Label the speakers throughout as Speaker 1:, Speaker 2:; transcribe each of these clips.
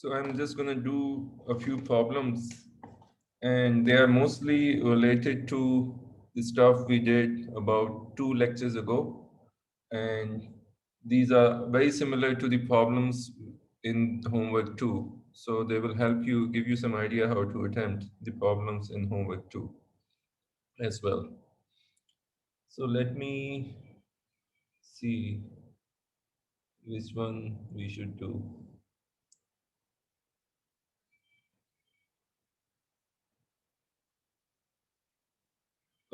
Speaker 1: So I'm just going to do a few problems, and they are mostly related to the stuff we did about 2 lectures ago. And these are very similar to the problems in homework 2. So they will help you, give you some idea how to attempt the problems in homework 2 as well. So let me see which one we should do.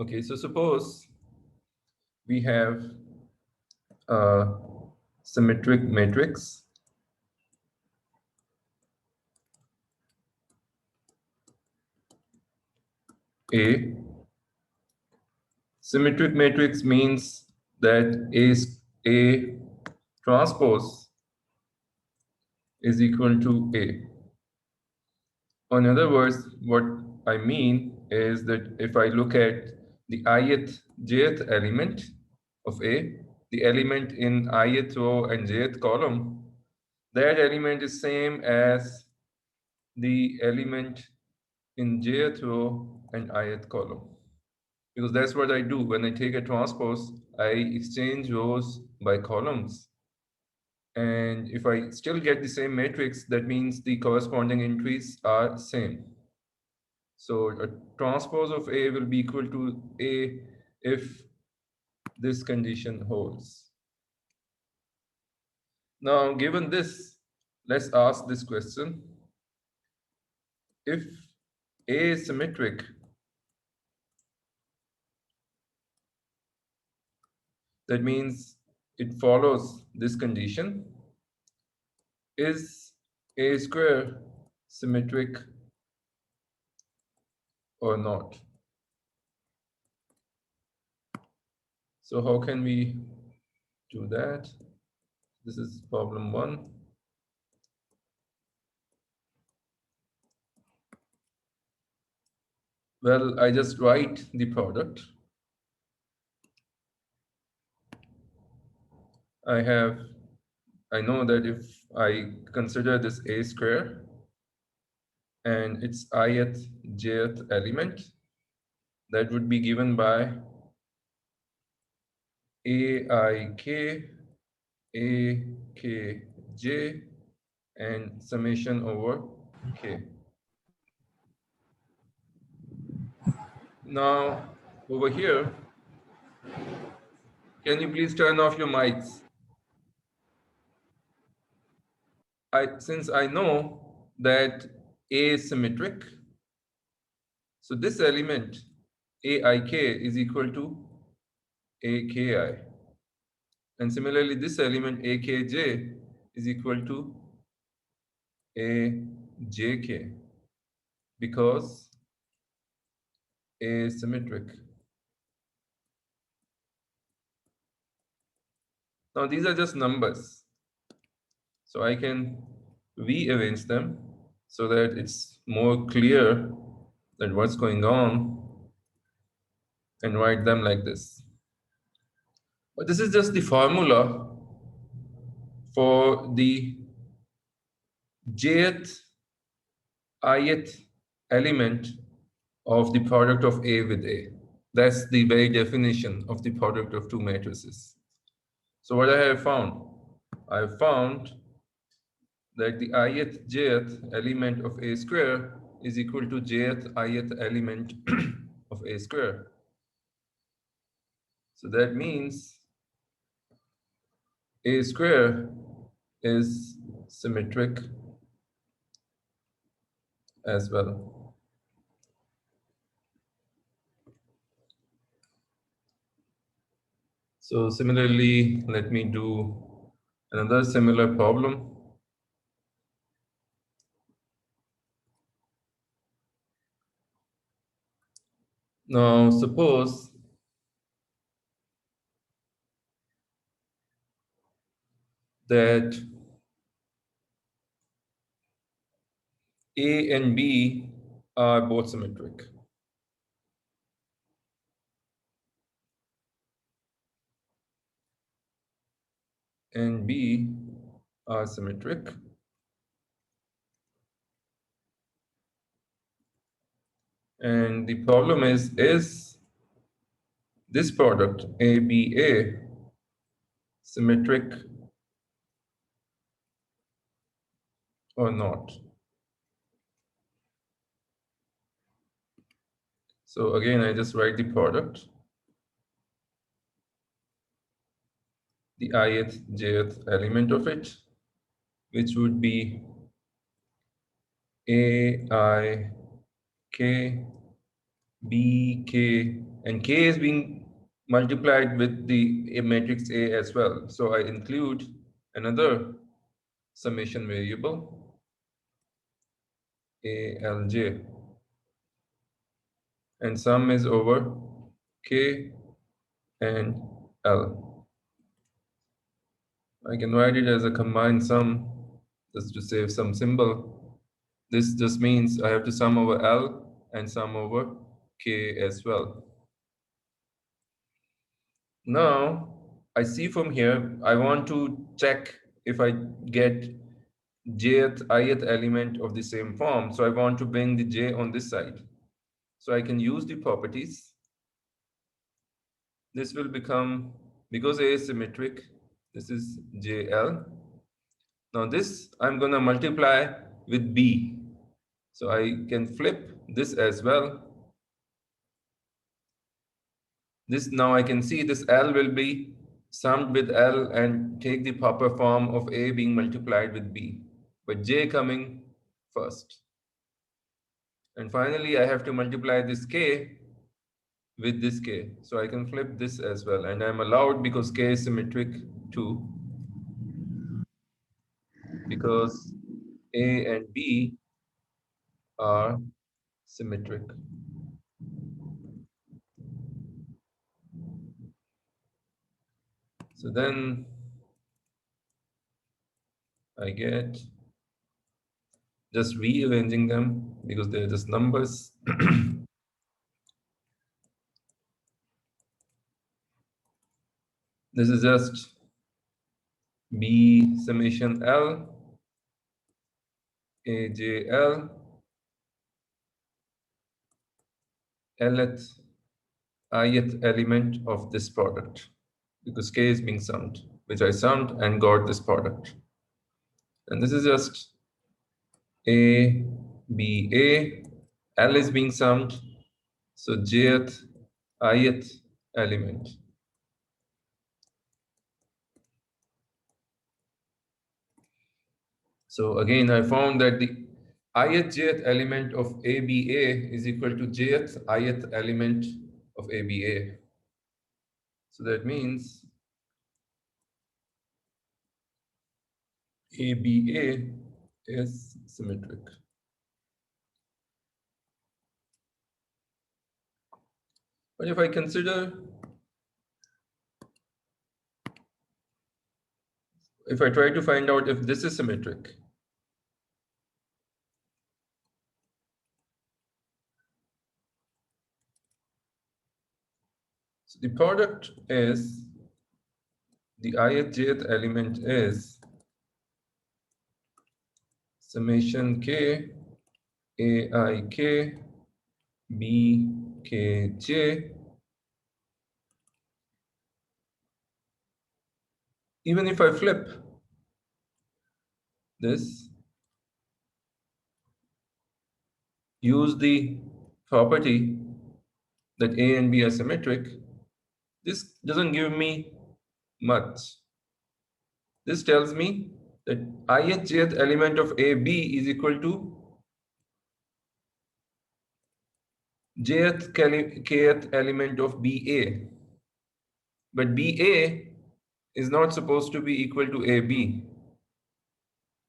Speaker 1: Okay, so suppose we have a symmetric matrix A. Symmetric matrix means that A transpose is equal to A. In other words, what I mean is that if I look at the jth element of A, the element in ith row and jth column, that element is same as the element in jth row and ith column. Because that's what I do. When I take a transpose, I exchange rows by columns. And if I still get the same matrix, that means the corresponding entries are same. So a transpose of A will be equal to A if this condition holds. Now, given this, let's ask this question. If A is symmetric, that means it follows this condition. Is A square symmetric or not? So how can we do that? This is problem 1. Well, I just write the product. I know that if I consider this A square and its ith jth element, that would be given by aik, akj, and summation over k. Now, over here, can you please turn off your mics? Since I know that A is symmetric, so this element aik is equal to aki. And similarly, this element akj is equal to ajk because A is symmetric. Now these are just numbers. So I can rearrange them so that it's more clear that what's going on and write them like this. But this is just the formula for the jth ith element of the product of A with A. That's the very definition of the product of two matrices. So what I have found? I have found that the ith jth element of A square is equal to jth ith element of A square. So that means A square is symmetric as well. So similarly, let me do another similar problem. Now suppose that A and B are both symmetric. And B are symmetric. And the problem is this product ABA symmetric or not? So again, I just write the product, the ith, jth element of it, which would be A, I, K, B, K, and K is being multiplied with the matrix A as well. So I include another summation variable, ALJ, and sum is over K and L. I can write it as a combined sum just to save some symbol. This just means I have to sum over L and sum over K as well. Now, I see from here, I want to check if I get jth, ith element of the same form. So I want to bring the j on this side. So I can use the properties. This will become, because A is symmetric, this is JL. Now this I'm going to multiply with B. So I can flip this as well. This now I can see this L will be summed with L and take the proper form of A being multiplied with B, but J coming first. And finally, I have to multiply this K with this K. So I can flip this as well. And I'm allowed because K is symmetric too, because A and B are symmetric. So then I get just rearranging them because they're just numbers. This is just B summation L, AJL, Lth, ith element of this product because K is being summed, which I summed and got this product. And this is just A, B, A, L is being summed, so jth, ith element. So again, I found that the ith jth element of ABA is equal to jth ith element of ABA. So that means ABA is symmetric. But if I consider, if I try to find out if this is symmetric, so the product is, the ith jth element is summation K, AIK, BKJ. Even if I flip this, use the property that A and B are symmetric, this doesn't give me much. This tells me that ith jth element of AB is equal to jth kth element of BA. But BA is not supposed to be equal to AB.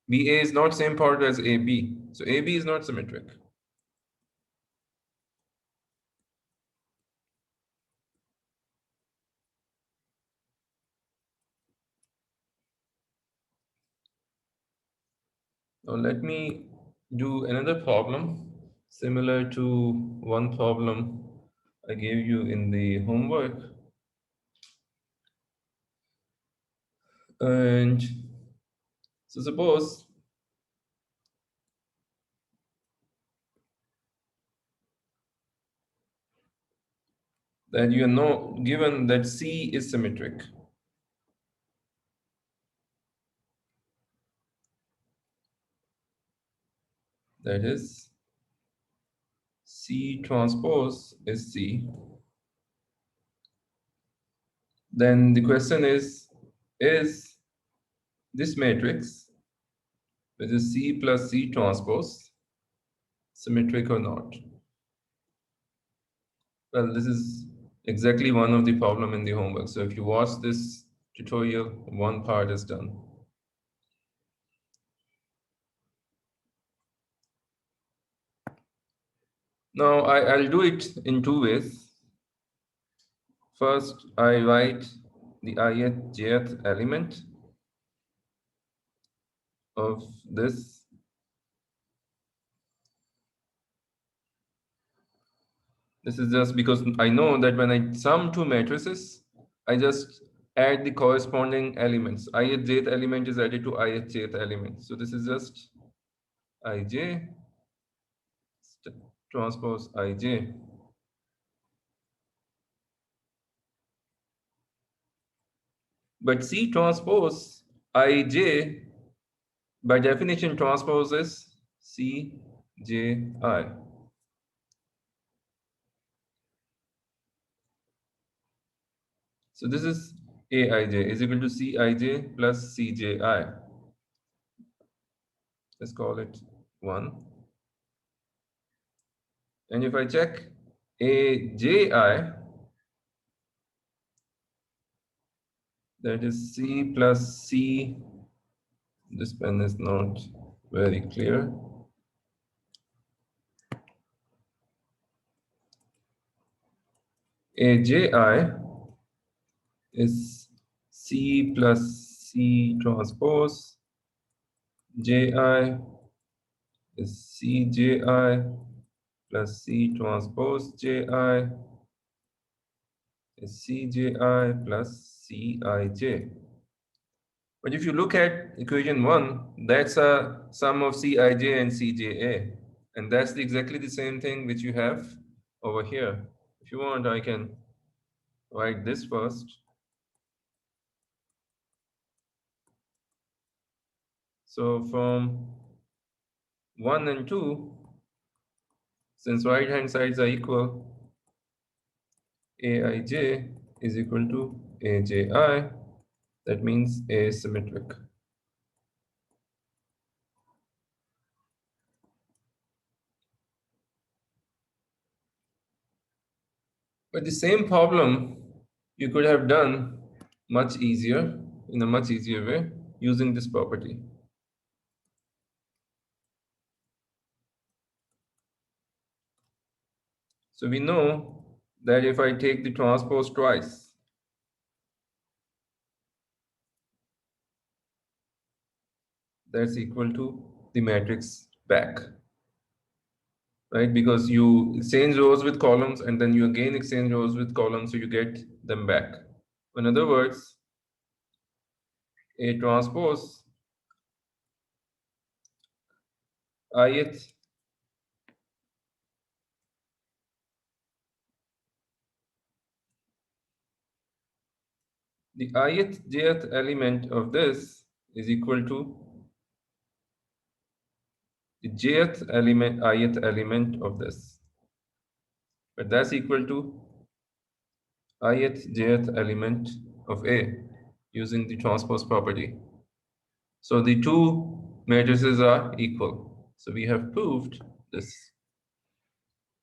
Speaker 1: BA is not same part as AB. So AB is not symmetric. Now let me do another problem similar to one problem I gave you in the homework. And so suppose that you know given that C is symmetric. That is C transpose is C. Then the question is this matrix, which is C plus C transpose, symmetric or not? Well, this is exactly one of the problem in the homework. So if you watch this tutorial, one part is done. Now I'll do it in two ways. First, I write the ith, jth element of this. This is just because I know that when I sum two matrices, I just add the corresponding elements. Ith, jth element is added to ith, jth element. So this is just ij transpose ij. But C transpose Ij, by definition, transposes Cji. So this is Aij is equal to Cij plus Cji. Let's call it 1. And if I check Aji, that is C plus C. This pen is not very clear. Aji is C plus C transpose. Ji is Cji plus C transpose Ji is Cji plus Cij. But if you look at equation 1, that's a sum of Cij and Cja. And that's exactly the same thing which you have over here. If you want, I can write this first. So from 1 and 2, since right hand sides are equal, Aij is equal to Aji. That means A is symmetric. But the same problem you could have done much easier, in a much easier way, using this property. So we know that if I take the transpose twice, that's equal to the matrix back, right? Because you exchange rows with columns and then you again exchange rows with columns, so you get them back. In other words, a transpose ith the ith jth element of this is equal to the jth element, ith element of this. But that's equal to ith jth element of A using the transpose property. So the two matrices are equal. So we have proved this.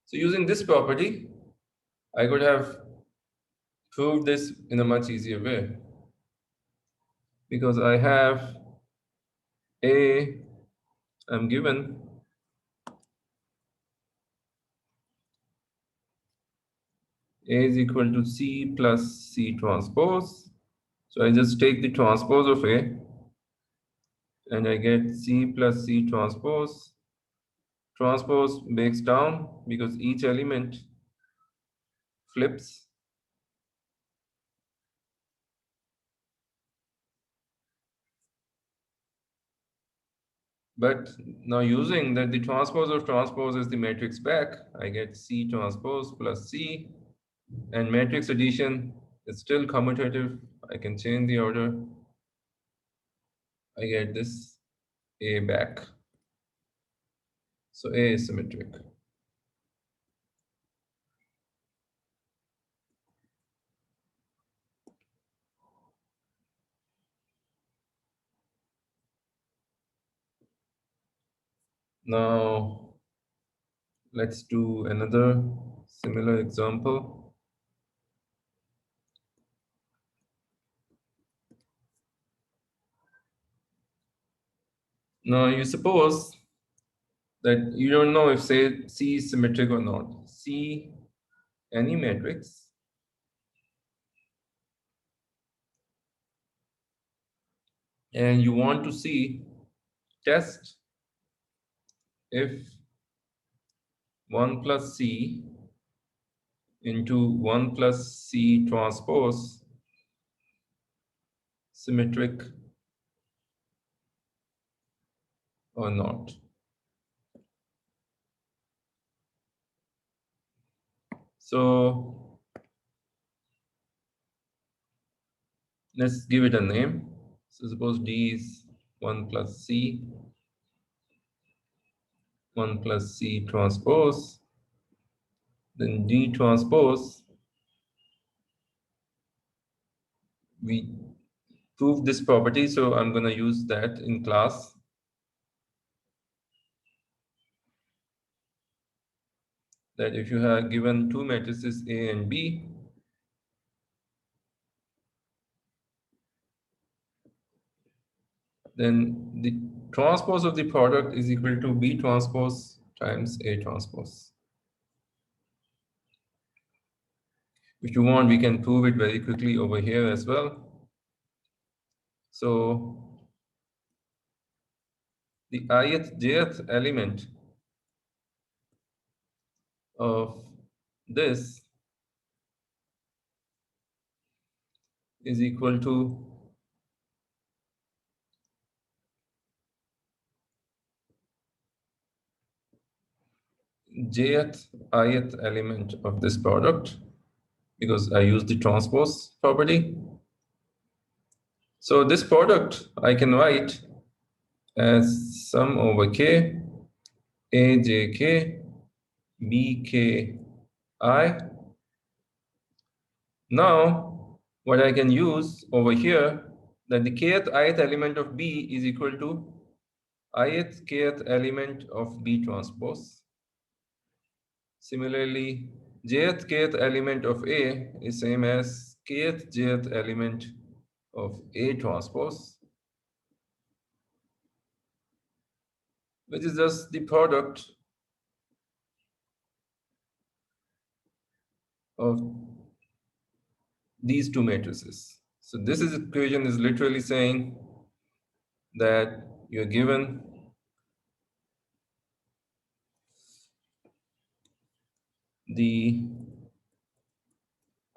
Speaker 1: So using this property, I could have proved this in a much easier way. Because I have A, I'm given A is equal to C plus C transpose. So I just take the transpose of A and I get C plus C transpose. Transpose breaks down because each element flips. But now using that the transpose of transpose is the matrix back, I get C transpose plus C And matrix addition is still commutative. I can change the order. I get this A back. So A is symmetric. Now let's do another similar example. Now you suppose that you don't know if say C is symmetric or not. C, any matrix, and you want to see, test if 1 plus C into 1 plus C transpose symmetric or not. So let's give it a name. So suppose D is 1 plus C, 1 plus C transpose, then D transpose, we prove this property, so I'm going to use that in class. That if you have given two matrices A and B, then the transpose of the product is equal to B transpose times A transpose. If you want, we can prove it very quickly over here as well. So the jth element of this is equal to ith element of this product, because I use the transpose property. So this product I can write as sum over k, ajk, bki. Now, what I can use over here, that the ith element of B is equal to kth element of B transpose. Similarly, kth element of A is same as jth element of A transpose, which is just the product of these two matrices. So this equation is literally saying that you're given the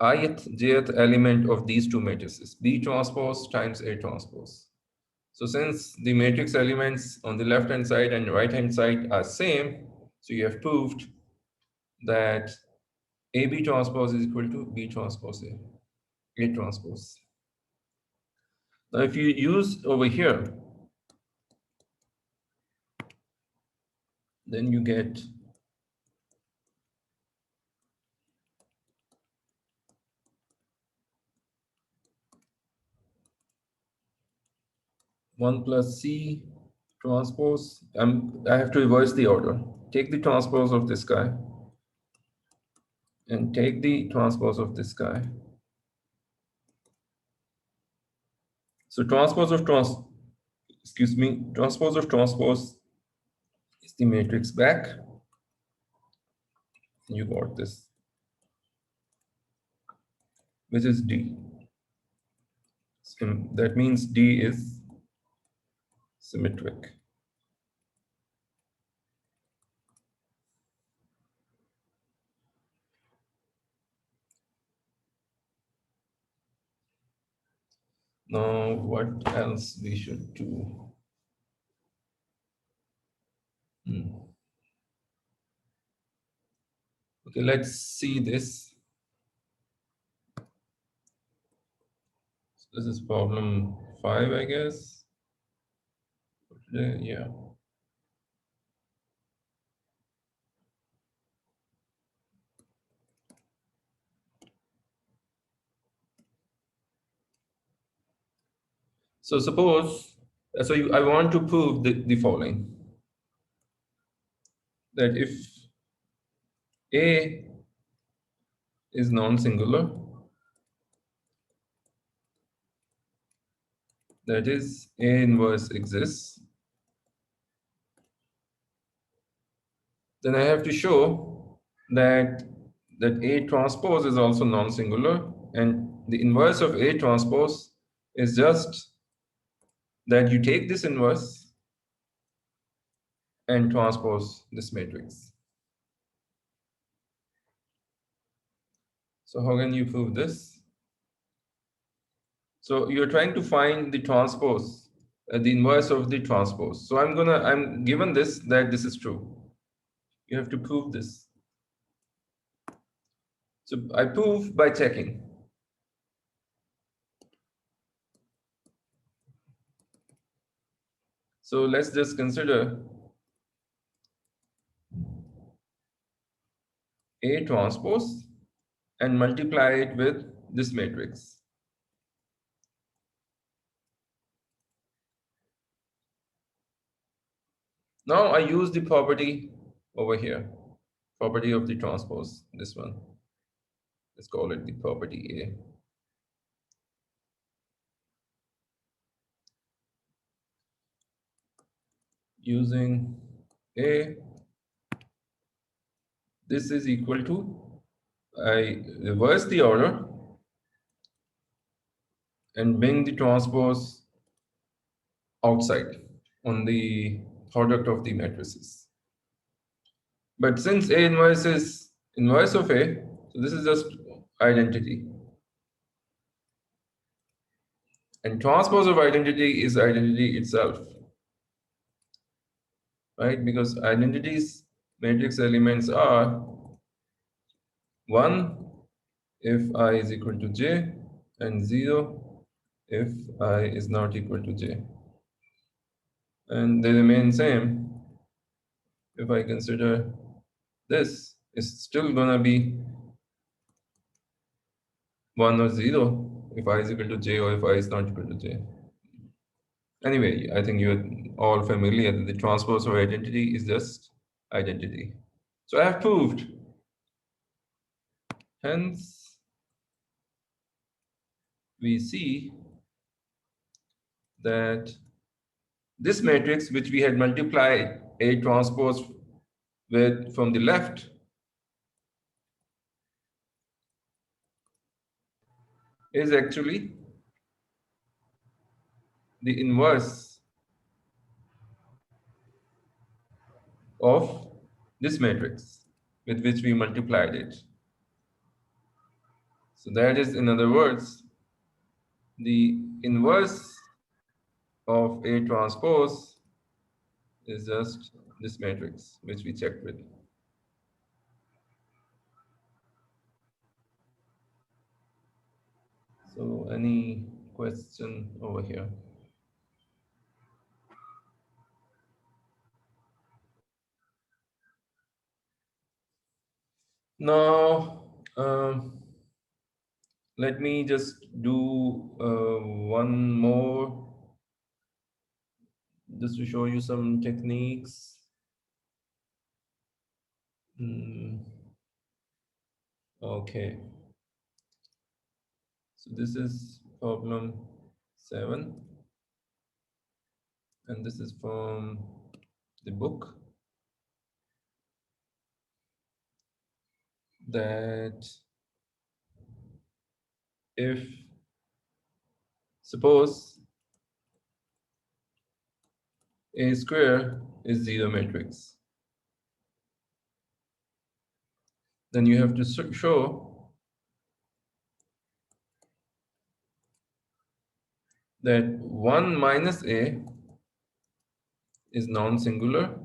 Speaker 1: jth element of these two matrices, B transpose times A transpose. So since the matrix elements on the left hand side and right hand side are same, so you have proved that AB transpose is equal to B transpose A transpose. Now if you use over here, then you get one plus C transpose. I have to reverse the order. Take the transpose of this guy and take the transpose of this guy. So transpose of transpose is the matrix back. You got this, which is D. So that means D is symmetric. Now, what else we should do? Okay, let's see this. This is problem 5, I guess. Yeah. So suppose, I want to prove the following, that if A is non-singular, that is A inverse exists, then I have to show that A transpose is also non-singular, and the inverse of A transpose is just that you take this inverse and transpose this matrix. So how can you prove this? So you're trying to find the transpose, the inverse of the transpose. So I'm given this, that this is true. You have to prove this. So I prove by checking. So let's just consider A transpose and multiply it with this matrix. Now I use the property over here, property of the transpose, this one. Let's call it the property A. Using A, this is equal to, I reverse the order and bring the transpose outside on the product of the matrices. But since A inverse is inverse of A, so this is just identity. And transpose of identity is identity itself, right? Because identities matrix elements are 1 if I is equal to J and 0 if I is not equal to J. And they remain same if I consider this is still gonna be 1 or 0 if I is equal to J or if I is not equal to J. Anyway, I think you're all familiar that the transpose of identity is just identity. So I have proved. Hence, we see that this matrix, which we had multiplied A transpose with from the left, is actually the inverse of this matrix with which we multiplied it. So that is, in other words, the inverse of A transpose is just this matrix which we checked with. So any question over here? Now, let me just do one more just to show you some techniques. Okay. So this is problem 7. And this is from the book, that if suppose A square is zero matrix, then you have to show that 1 minus A is non-singular.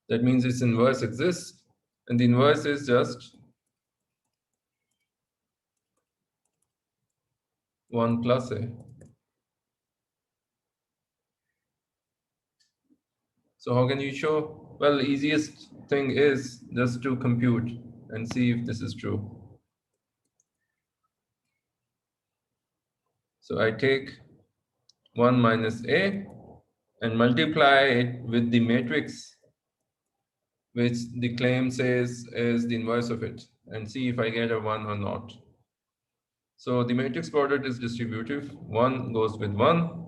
Speaker 1: That means its inverse exists, and the inverse is just 1 plus A. So how can you show? Well, easiest thing is just to compute and see if this is true. So I take 1 minus A and multiply it with the matrix which the claim says is the inverse of it, and see if I get a 1 or not. So the matrix product is distributive. 1 goes with 1.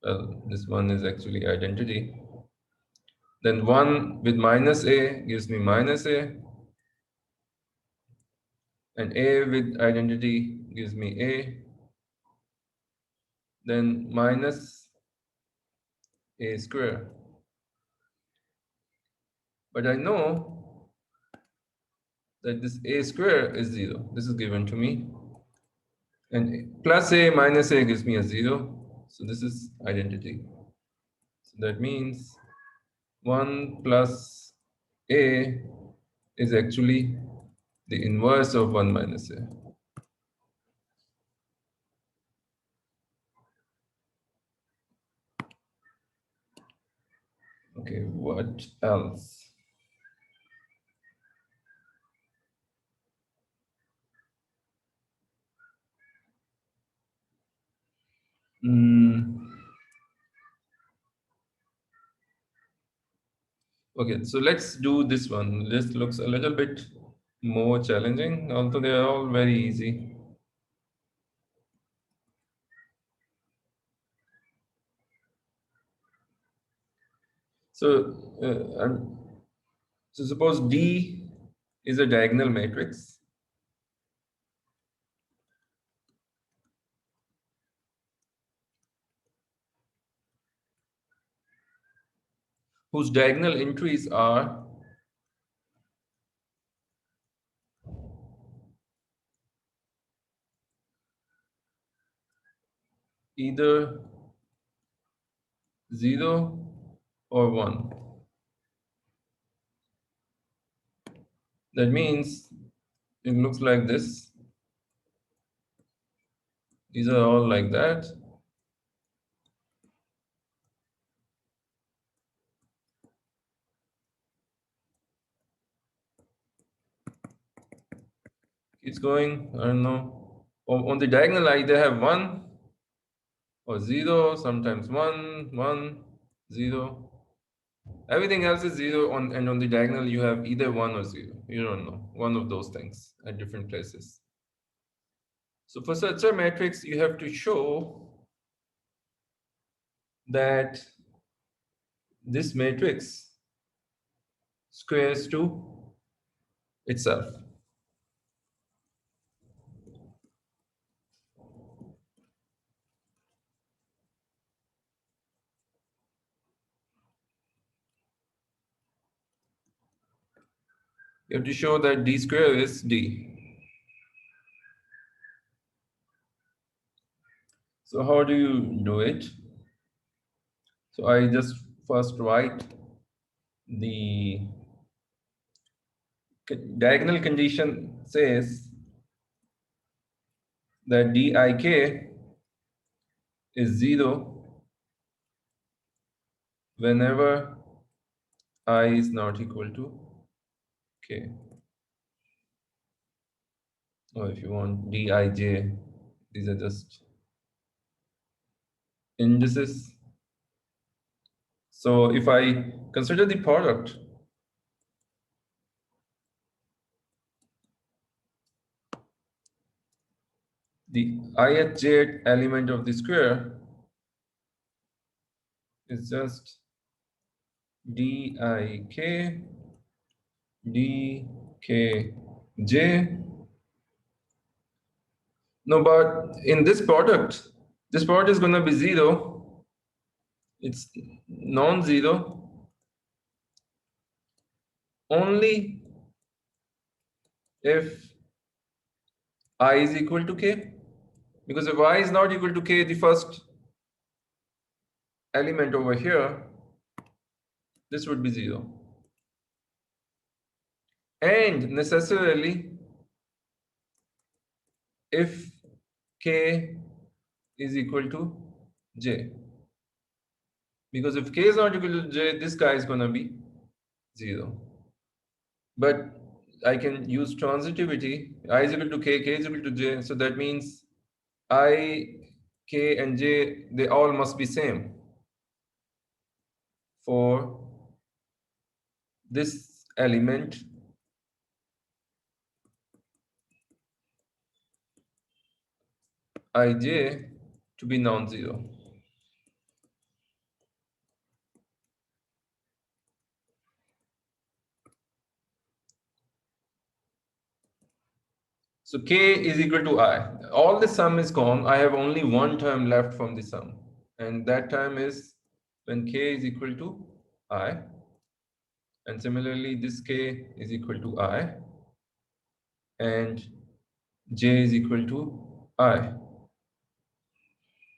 Speaker 1: Well, this 1 is actually identity. Then 1 with minus A gives me minus A. And A with identity gives me A. Then minus A square. But I know that this A square is 0. This is given to me. And plus A minus A gives me a 0. So this is identity. So that means 1 plus A is actually the inverse of 1 minus A. Okay, what else? Okay, so let's do this one. This looks a little bit more challenging, although they are all very easy. So, so suppose D is a diagonal matrix whose diagonal entries are either 0 or 1. That means it looks like this. These are all like that. It's going, I don't know. On the diagonal either have 1 or 0, sometimes 1, 1, 0. Everything else is 0 and on the diagonal you have either 1 or 0. You don't know. One of those things at different places. So for such a matrix, you have to show that this matrix squares to itself. You have to show that D square is D. So how do you do it? So I just first write the diagonal condition says that dik is 0 whenever I is not equal to k. Or if you want dij, these are just indices. So if I consider the product, the ith element of the square is just dik dkj. No, but in this product is going to be 0. It's non-zero only if I is equal to k. Because if I is not equal to k, the first element over here, this would be 0. And necessarily, if k is equal to j. Because if k is not equal to j, this guy is going to be 0. But I can use transitivity. I is equal to k, k is equal to j. So that means I, k, and j, they all must be same for this element ij to be non-zero. So k is equal to I. All the sum is gone. I have only one term left from the sum. And that term is when k is equal to I. And similarly, this k is equal to I. And j is equal to I.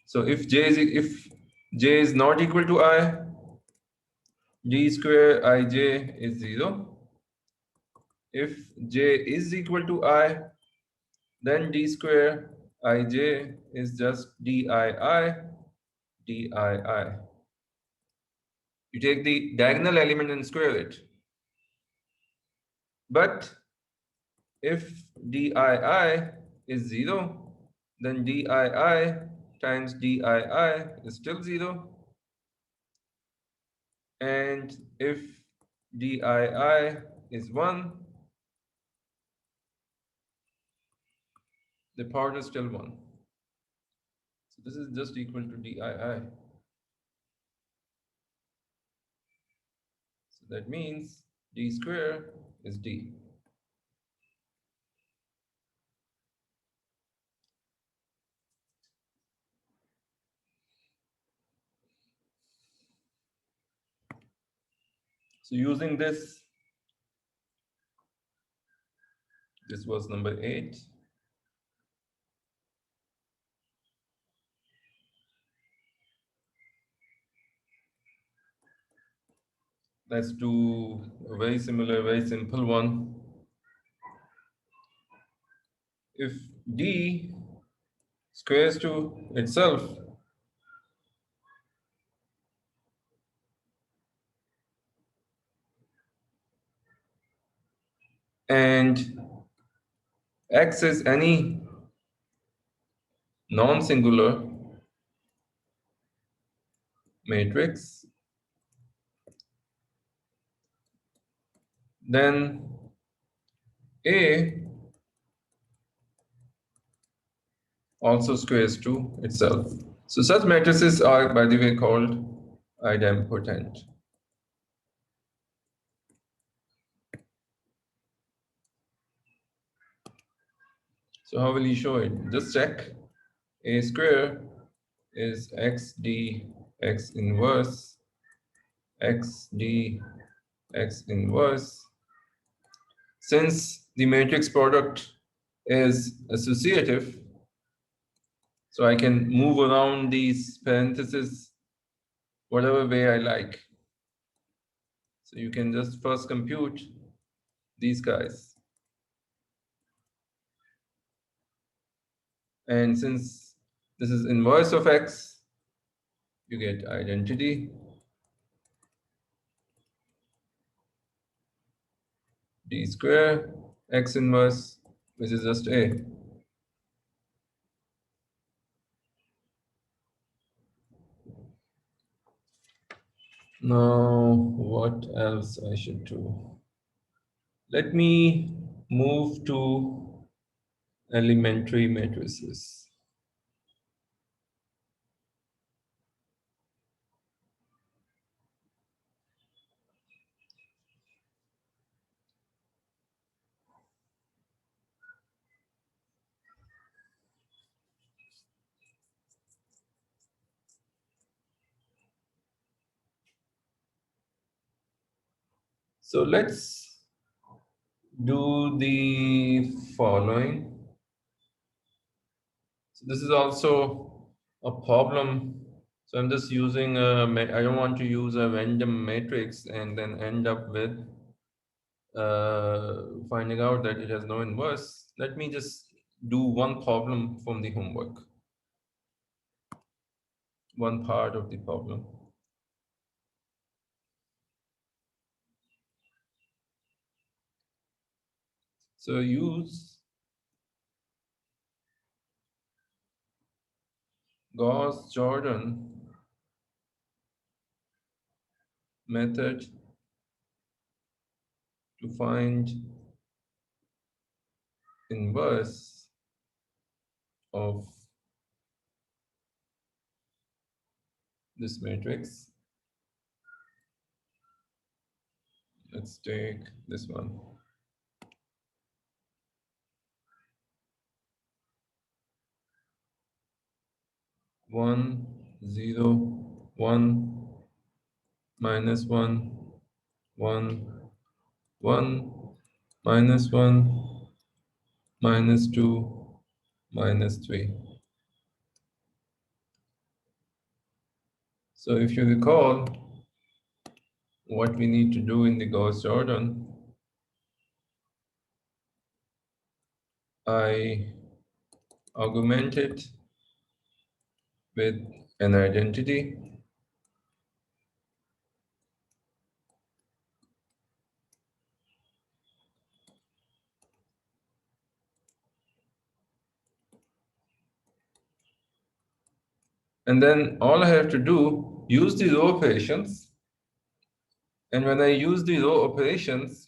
Speaker 1: So if j is not equal to I, d square ij is 0. If j is equal to I, then d square ij is just dii dii. You take the diagonal element and square it. But if dii is 0, then dii times dii is still 0. And if dii is 1, the part is still 1. So this is just equal to dii. So that means d square is d. So using this was number 8. Let's do a very similar, very simple one. If d squares to itself, and X is any non-singular matrix, then A also squares to itself. So such matrices are, by the way, called idempotent. So how will you show it? Just check. A square is xd x inverse xd x inverse. Since the matrix product is associative, so I can move around these parentheses whatever way I like. So you can just first compute these guys. And since this is inverse of x, you get identity. D square x inverse, which is just A. Now, what else I should do? Let me move to elementary matrices. So let's do the following. So this is also a problem. So I'm just using I don't want to use a random matrix and then end up with finding out that it has no inverse. Let me just do one problem from the homework, one part of the problem. So use Gauss-Jordan method to find inverse of this matrix. Let's take this one. 1, 0, 1, minus 1, 1, 1, minus 1, minus 2, minus 3. So if you recall what we need to do in the Gauss-Jordan, I augment it with an identity. And then all I have to do, use the row operations. And when I use the row operations,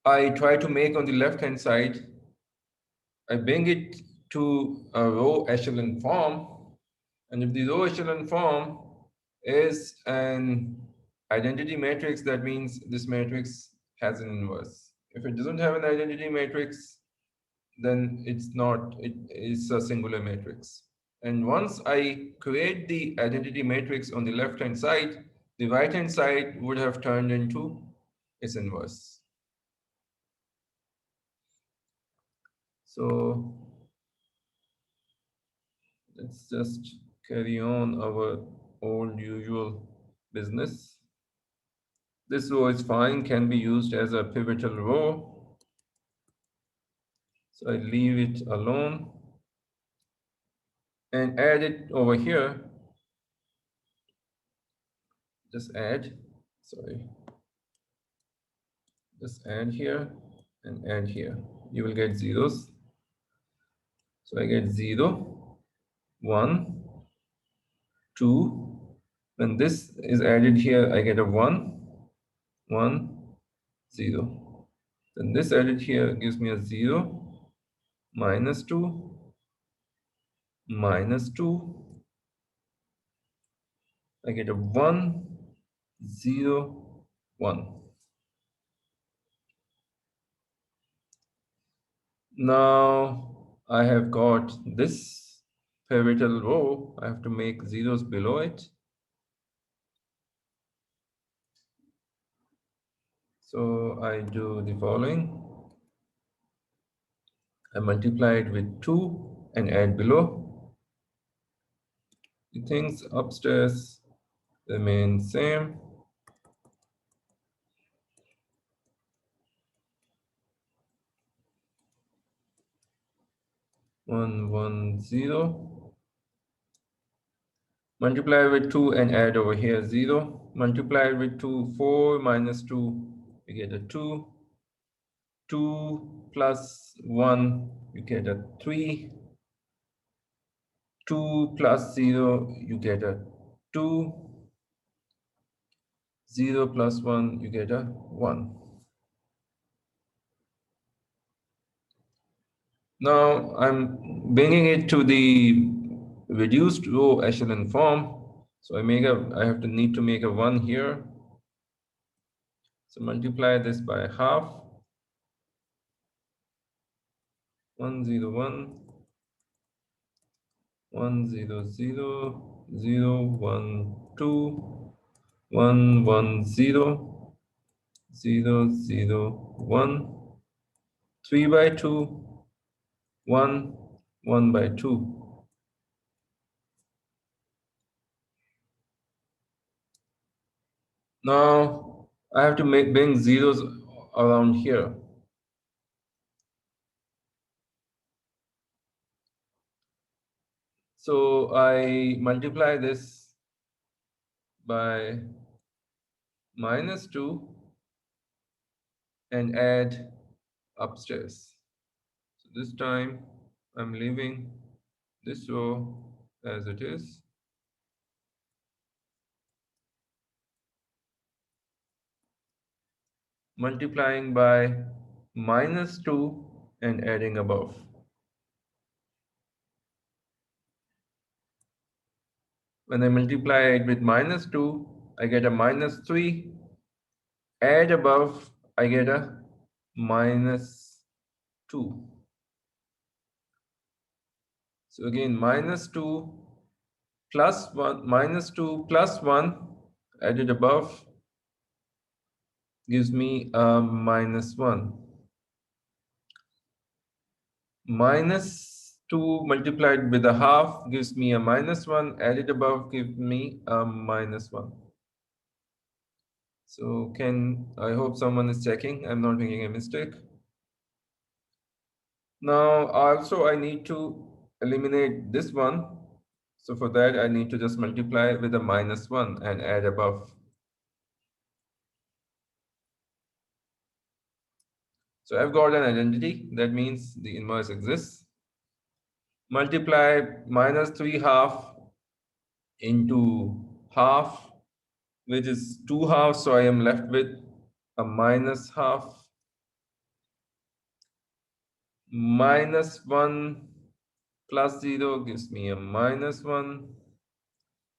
Speaker 1: I try to make on the left-hand side, I bring it to a row echelon form. And if the row echelon form is an identity matrix, that means this matrix has an inverse. If it doesn't have an identity matrix, then it's not, it's a singular matrix. And once I create the identity matrix on the left-hand side, the right-hand side would have turned into its inverse. So let's just carry on our old usual business. This row is fine, can be used as a pivotal row. So I leave it alone and add it over here. Just add, sorry. Just add here and add here. You will get zeros. So I get 0, 1, 2. When this is added here, I get a 1, 1, 0. Then this added here gives me a 0, minus 2, minus 2. I get a 1, 0, 1. Now I have got this pivotal row. I have to make zeros below it. So I do the following. I multiply it with 2 and add below. The things upstairs remain same. 1, 1, 0. Multiply with 2 and add over here 0. Multiply with 2, 4 minus 2, you get a 2. 2 plus 1, you get a 3. 2 plus 0, you get a 2. 0 plus 1, you get a 1. Now I'm bringing it to the reduced row echelon form. So I have to need to make a 1 here. So multiply this by half. 1, 0, 1. 1, 0, 0, 0, 1, 2, 1, 1, 0, 0, 0, 1, 3 by 2, 1, 1 by 2. Now I have to bring zeros around here. So I multiply this by -2 and add upstairs. So this time I'm leaving this row as it is. Multiplying by -2 and adding above. When I multiply it with -2, I get a -3. Add above, I get a -2. So again, -2 plus 1, -2 plus 1 added above gives me a -1. -2 multiplied with a half gives me a -1. Added above gives me a -1. So I hope someone is checking. I'm not making a mistake. Now also I need to eliminate this one. So for that I need to just multiply with a -1 and add above. So I've got an identity. That means the inverse exists. Multiply -3 half into half, which is 2 halves. So I am left with a -half. -1 plus 0 gives me a -1.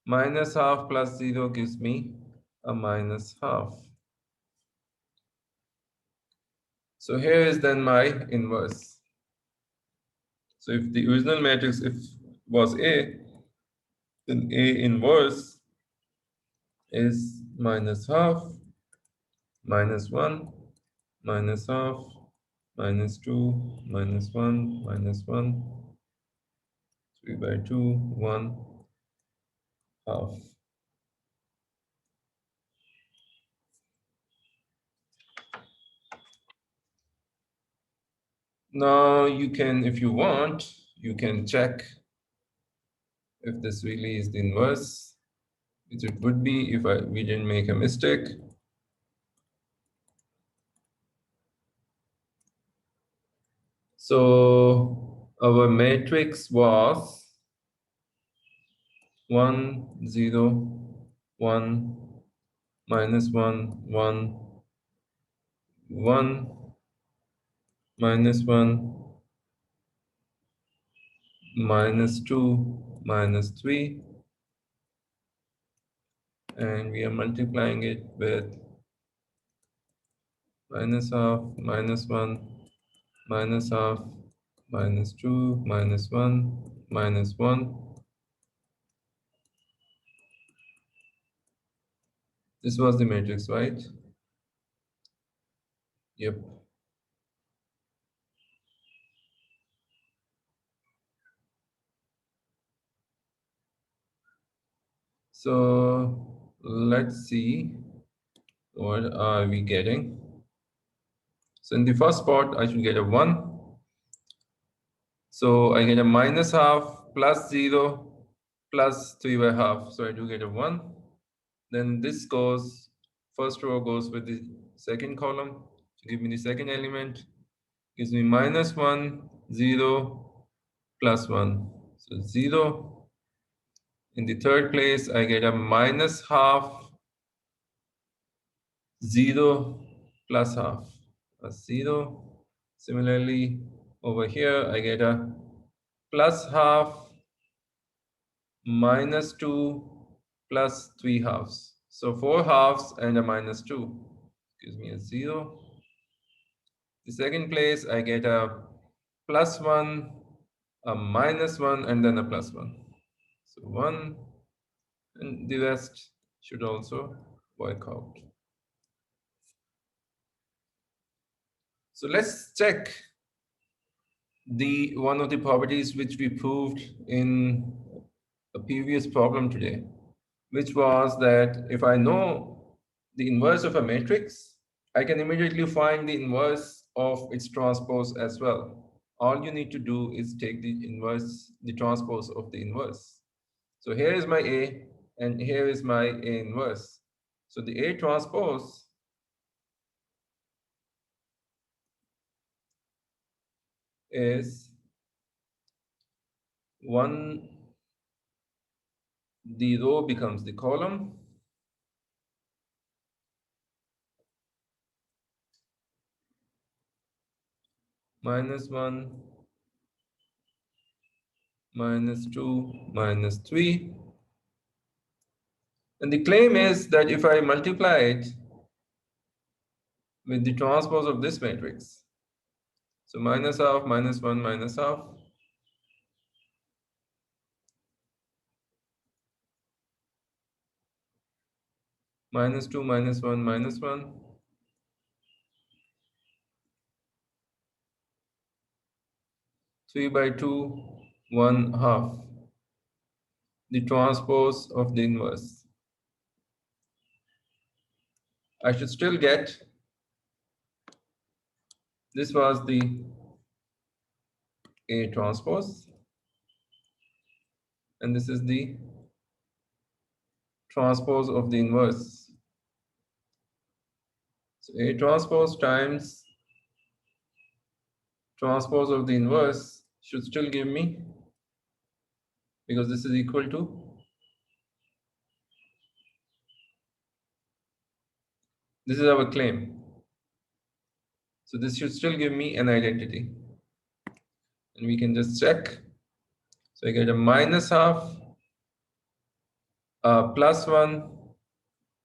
Speaker 1: -half plus 0 gives me a -half. So here is then my inverse. So if the original matrix was A, then A inverse is -half, -1, -half, -2, -1, -1, 3/2, 1, half. Now you can, if you want, you can check if this really is the inverse, which it would be if we didn't make a mistake. So our matrix was 1, 0, 1, -1, 1, 1, -1, -2, -3, and we are multiplying it with -half, -1, -half, -2, -1, -1. This was the matrix, right? Yep. So let's see what are we getting. So in the first spot, I should get a 1. So I get a -half plus 0 plus 3/2. So I do get a 1. Then this goes, first row goes with the second column to give me the second element. Gives me -1, 0, plus 1. So 0. In the third place, I get a -half, 0, plus half, a 0. Similarly, over here, I get a plus half, -2, plus 3 halves. So 4 halves and a -2 gives me a 0. The second place, I get a +1, a -1, and then a +1. So 1, and the rest should also work out. So let's check one of the properties which we proved in a previous problem today, which was that if I know the inverse of a matrix, I can immediately find the inverse of its transpose as well. all you need to do is take the inverse, the transpose of the inverse. So here is my A and here is my A inverse. So the A transpose is 1, the row becomes the column, -1, -2, -3. And the claim is that if I multiply it with the transpose of this matrix, so -half, -1, -half, -2, -1, -1, 3/2, 1/2, the transpose of the inverse. I should still get, this was the A transpose, and this is the transpose of the inverse. So A transpose times transpose of the inverse should still give me, because this is equal to, this is our claim. So this should still give me an identity. And we can just check. So I get a -half, a +1,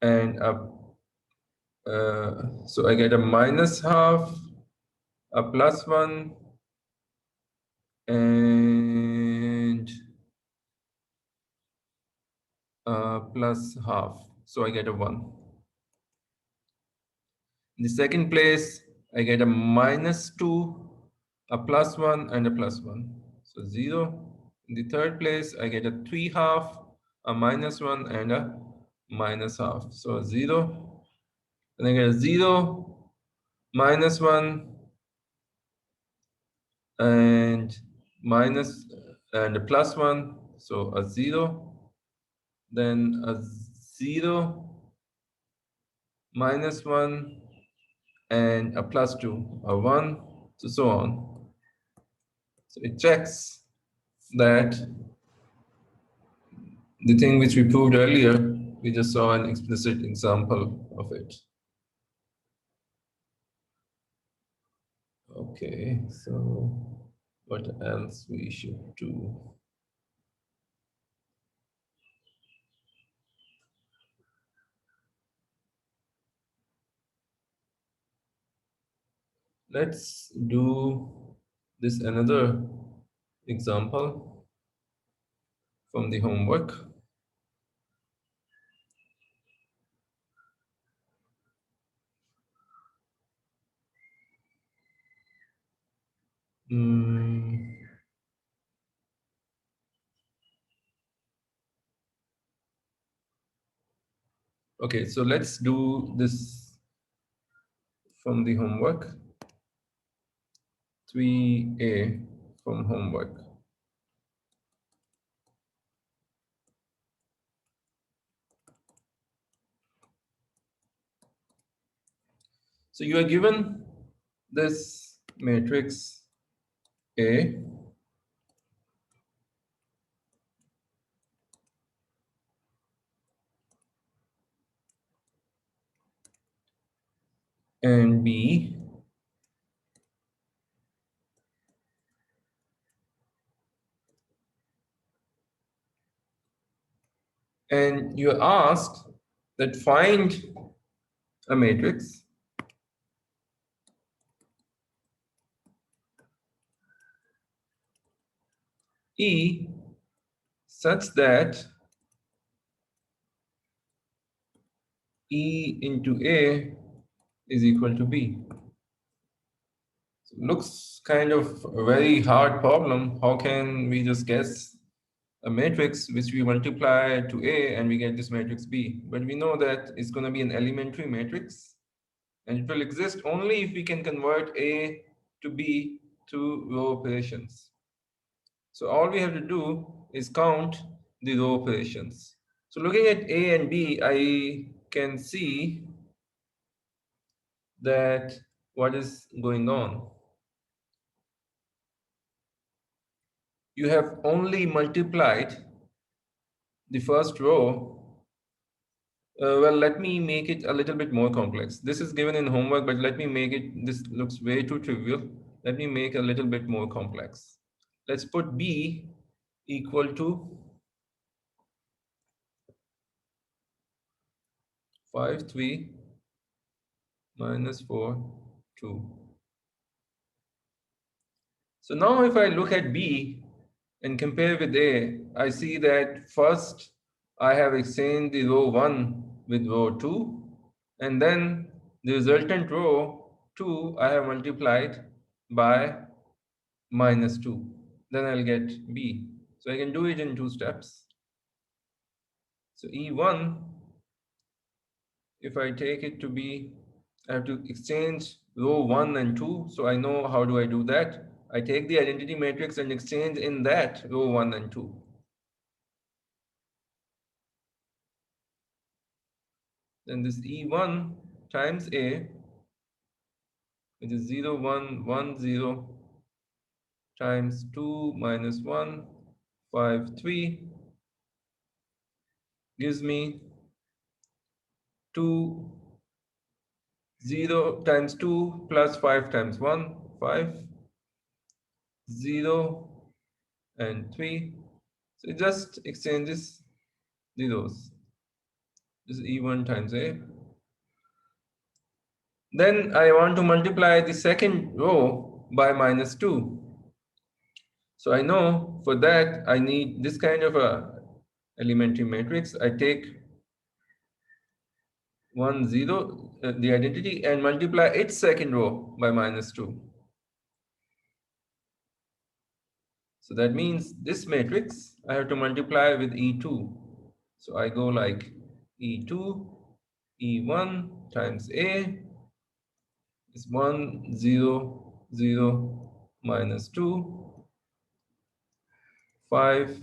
Speaker 1: and a, so I get a -half, a +1, and a +half. So I get a 1. In the second place, I get a -2, a +1, and a +1. So 0. In the third place, I get a 3/2, a -1, and a -half. So 0. Then I get a 0, -1, and minus, and a +1. So a 0. Then a 0, -1, and a +2, a 1, so on. So it checks that the thing which we proved earlier, we just saw an explicit example of it. Okay, so what else we should do? Let's do this another example from the homework. Okay, so let's do this from the homework. 3A from homework. So you are given this matrix A, and B, and you are asked that find a matrix E such that E into A is equal to B. So looks kind of a very hard problem. How can we just guess a matrix which we multiply to A and we get this matrix B? But we know that it's going to be an elementary matrix, and it will exist only if we can convert A to B two row operations. So all we have to do is count the row operations. So looking at A and B, I can see that what is going on. You have only multiplied the first row. Well, let me make it a little bit more complex. This is given in homework, but let me make it, this looks way too trivial. Let me make a little bit more complex. Let's put B equal to 5, 3, minus 4, 2. So now if I look at B and compare with A, I see that first I have exchanged the row 1 with row 2, and then the resultant row 2 I have multiplied by minus 2. Then I'll get B. So I can do it in 2 steps. So E1, if I take it to be, I have to exchange row 1 and 2. So I know how do I do that. I take the identity matrix and exchange in that row 1 and 2. Then this E1 times A, which is 0, 1, 1, 0, times 2 minus 1, 5, 3, gives me 2, 0 times 2 plus 5 times 1, 5, 0, and 3. So it just exchanges zeros. This is E1 times A. Then I want to multiply the second row by minus 2. So I know for that I need this kind of a elementary matrix. I take 1, 0, the identity, and multiply its second row by minus 2. So that means this matrix I have to multiply with E2. So I go like E2, E1 times A is 1, 0, 0, minus 2, 5,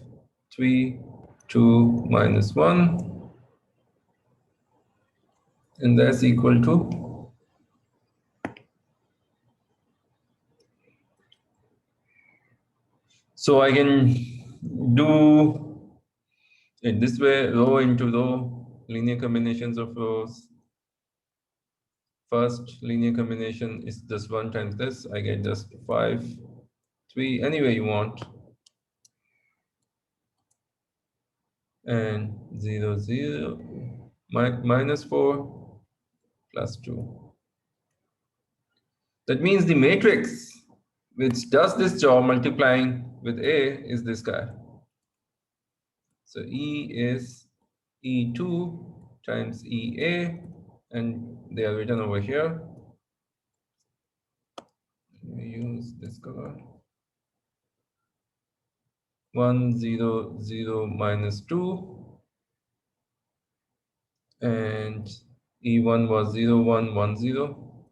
Speaker 1: 3, 2, minus 1, and that's equal to, so I can do it this way, row into row, linear combinations of rows. First linear combination is just 1 times this, I get just 5, 3, any way you want, and 0, 0, minus 4, plus 2. That means the matrix which does this job multiplying with A is this guy. So E is E2 times EA, and they are written over here. Let me use this color. 1, 0, 0, minus 2, and E1 was 0, 1, 1, 0.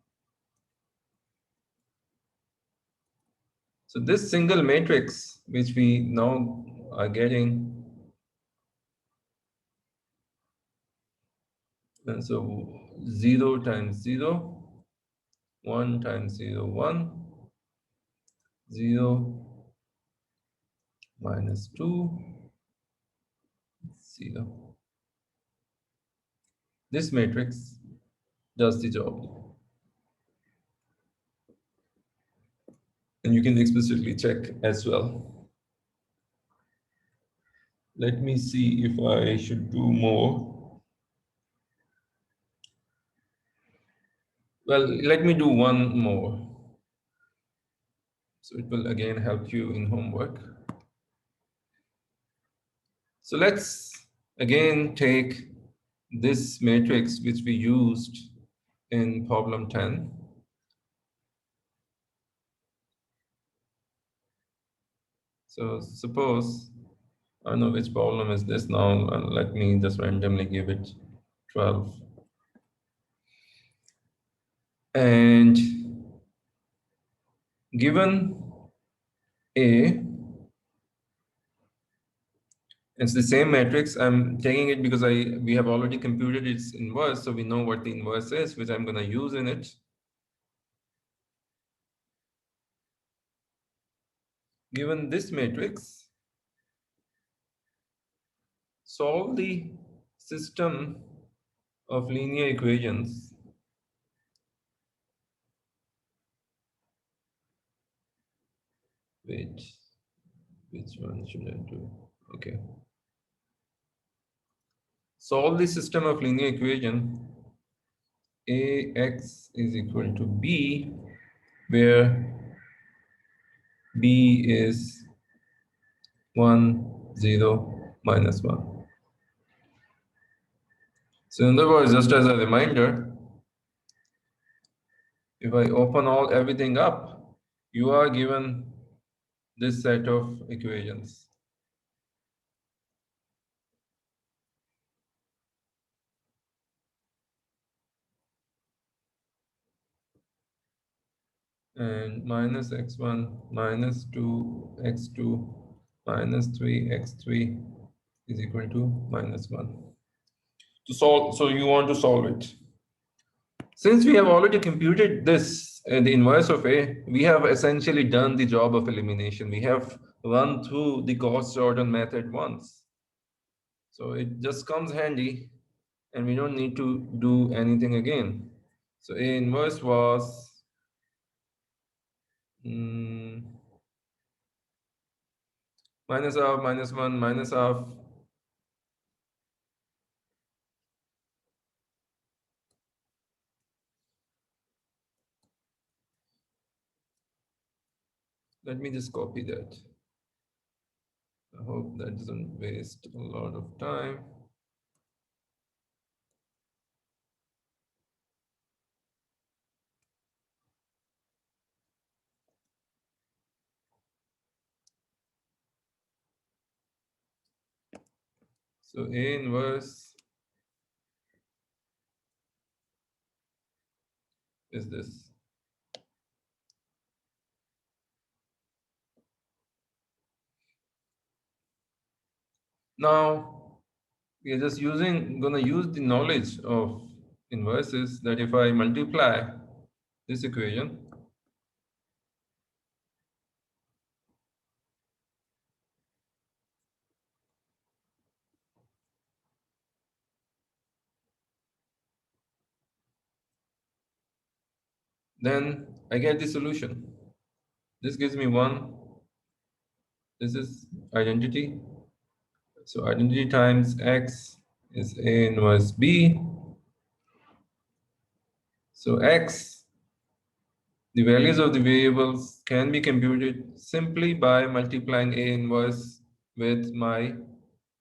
Speaker 1: So this single matrix, which we now are getting, and so 0 times 0, 1 times 0, 1, 0, minus 2, 0. This matrix does the job. And you can explicitly check as well. Let me see if I should do more. Well, let me do one more. So it will again help you in homework. So let's again take this matrix which we used in problem 10. So suppose, I don't know which problem is this now, and let me just randomly give it 12. And Given A, it's the same matrix. I'm taking it because we have already computed its inverse, so we know what the inverse is, which I'm going to use in it. Given this matrix, solve the system of linear equations which one should I do? Okay. Solve the system of linear equation ax is equal to b, where b is 1, 0, minus 1. So in other words, just as a reminder, if I open everything up, you are given this set of equations. And minus x1 minus 2x2 minus 3x3 is equal to minus 1. To solve, so you want to solve it. Since we have already computed this, the inverse of A, we have essentially done the job of elimination. We have run through the Gauss-Jordan method once. So it just comes handy and we don't need to do anything again. So A inverse was minus half, minus 1, minus half. Let me just copy that. I hope that doesn't waste a lot of time. So A inverse is this. Now we are just gonna use the knowledge of inverses, that if I multiply this equation, then I get the solution. This gives me 1. This is identity. So identity times x is A inverse B. So x, the values of the variables can be computed simply by multiplying A inverse with my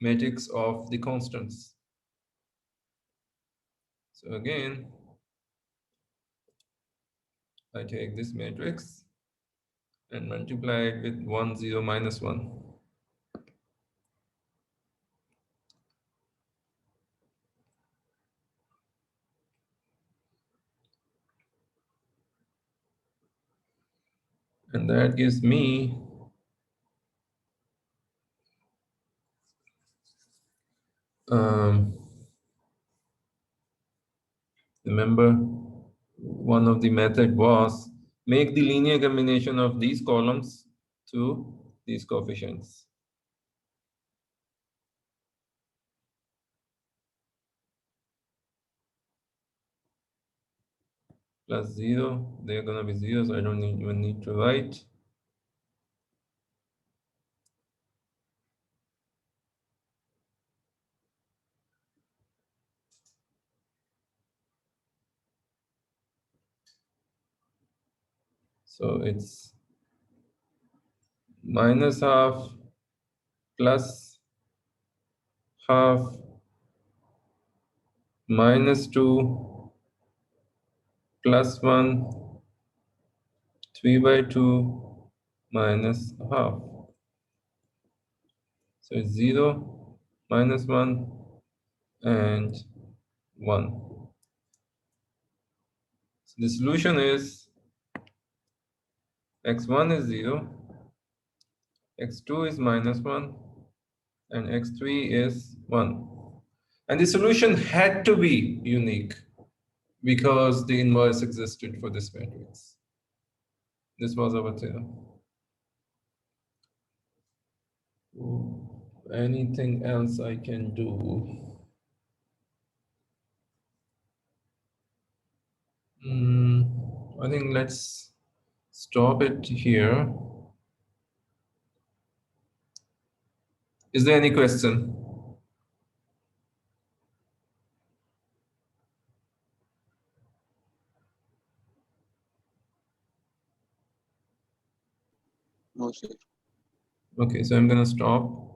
Speaker 1: matrix of the constants. So again, I take this matrix and multiply it with 1, 0, minus 1. And that gives me remember, one of the method was make the linear combination of these columns to these coefficients. Plus 0, they're gonna be 0, so I don't even need to write. So it's minus half plus half minus 2 plus 1, 3 by 2 minus half. So it's 0, minus 1, and 1. So the solution is x1 is 0, x2 is -1, and x3 is 1. And the solution had to be unique because the inverse existed for this matrix. This was our theorem. Anything else I can do? I think let's stop it here. Is there any question?
Speaker 2: No, sir.
Speaker 1: Okay, so I'm gonna stop.